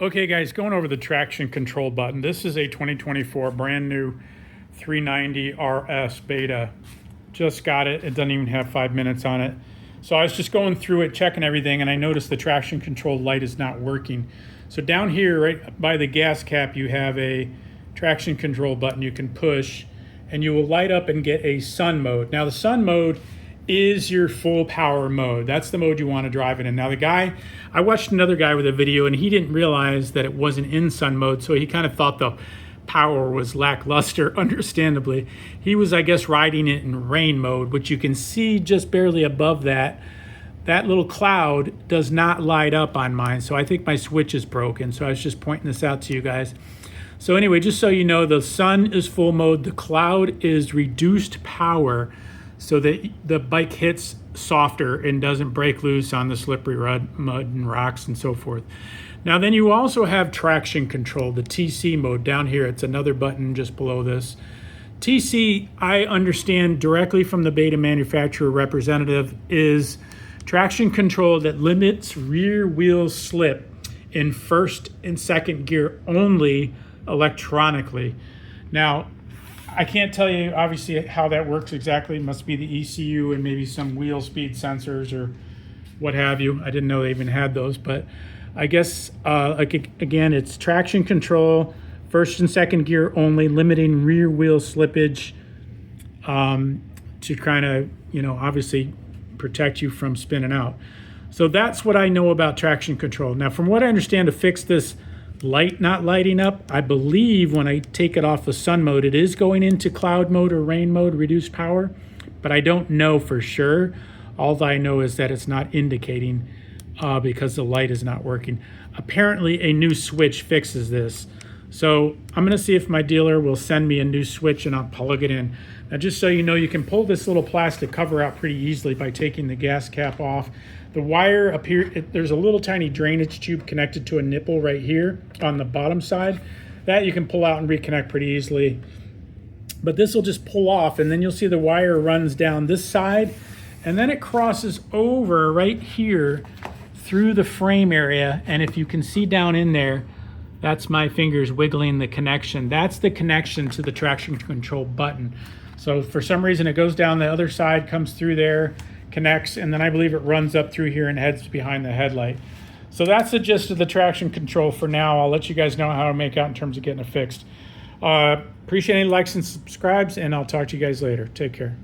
Okay guys, going over the traction control button. This is a 2024 brand new 390 RS beta. Just got it. It doesn't even have 5 minutes on it. So I was just going through it, checking everything, and I noticed the traction control light is not working. So down here, right by the gas cap, you have a traction control button you can push, and you will light up and get a sun mode. Now the sun mode is your full power mode. That's the mode you want to drive it in. Now I watched another guy with a video and he didn't realize that it wasn't in sun mode, so he kind of thought the power was lackluster, understandably. He was, I guess, riding it in rain mode, which you can see just barely above that. That little cloud does not light up on mine, so I think my switch is broken. So I was just pointing this out to you guys. So anyway, just so you know, the sun is full mode, the cloud is reduced power, so that the bike hits softer and doesn't break loose on the slippery mud and rocks and so forth. Now then you also have traction control, the TC mode down here. It's another button just below this. TC, I understand directly from the beta manufacturer representative, is traction control that limits rear wheel slip in first and second gear only electronically. Now, I can't tell you obviously how that works exactly. It must be the ECU and maybe some wheel speed sensors or what have you. I didn't know they even had those, but I guess again, it's traction control, first and second gear only, limiting rear wheel slippage to kind of, obviously protect you from spinning out. So that's what I know about traction control. Now, from what I understand, to fix this light not lighting up, I believe when I take it off of sun mode, it is going into cloud mode or rain mode, reduced power, but I don't know for sure. All I know is that it's not indicating because the light is not working. Apparently a new switch fixes this. So I'm gonna see if my dealer will send me a new switch and I'll plug it in. Now just so you know, you can pull this little plastic cover out pretty easily by taking the gas cap off. The wire up here, there's a little tiny drainage tube connected to a nipple right here on the bottom side. That you can pull out and reconnect pretty easily. But this will just pull off, and then you'll see the wire runs down this side, and then it crosses over right here through the frame area. And if you can see down in there, that's my fingers wiggling the connection. That's the connection to the traction control button. So for some reason it goes down the other side, comes through there, connects, and then I believe it runs up through here and heads behind the headlight. So that's the gist of the traction control for now. I'll let you guys know how to make out in terms of getting it fixed. Appreciate any likes and subscribes, and I'll talk to you guys later. Take care.